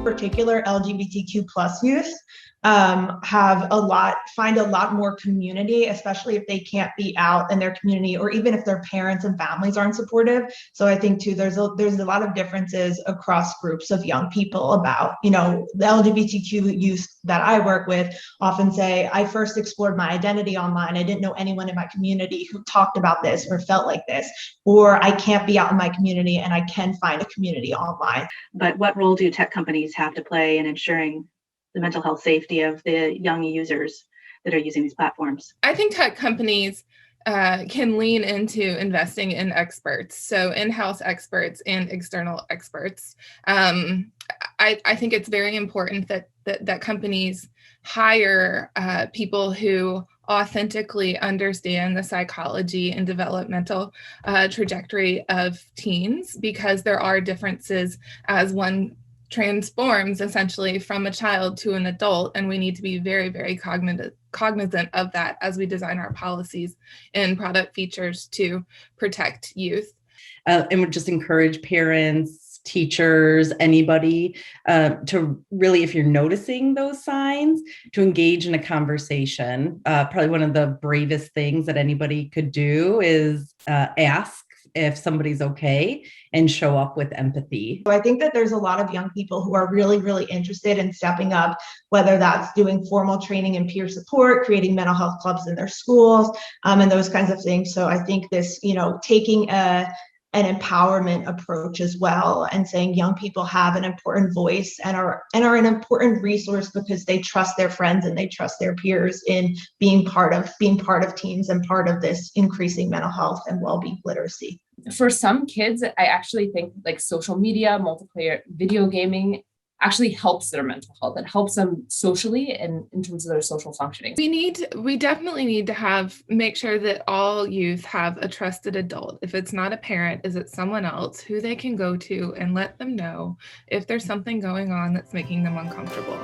particular LGBTQ plus youth find a lot more community, especially if they can't be out in their community, or even if their parents and families aren't supportive. So I think too, there's a lot of differences across groups of young people about, the LGBTQ youth that I work with often say, I first explored my identity online. I didn't know anyone in my community who talked about this or felt like this, or I can't be out in my community and I can find a community online. But what role do tech companies have to play in ensuring the mental health safety of the young users that are using these platforms? I think tech companies can lean into investing in experts, so in-house experts and external experts. I think it's very important that companies hire people who authentically understand the psychology and developmental trajectory of teens, because there are differences as one transforms essentially from a child to an adult, and we need to be very, very cognizant of that as we design our policies and product features to protect youth. And would just encourage parents, teachers, anybody to really, if you're noticing those signs, to engage in a conversation. Probably one of the bravest things that anybody could do is ask if somebody's okay and show up with empathy. So I think that there's a lot of young people who are really, really interested in stepping up, whether that's doing formal training and peer support, creating mental health clubs in their schools, and those kinds of things. So I think this, taking an empowerment approach as well, and saying young people have an important voice and are an important resource because they trust their friends and they trust their peers in being part of teams and part of this increasing mental health and well-being literacy. For some kids, I actually think like social media, multiplayer video gaming actually helps their mental health. It helps them socially and in terms of their social functioning. We definitely need to make sure that all youth have a trusted adult. If it's not a parent, is it someone else who they can go to and let them know if there's something going on that's making them uncomfortable?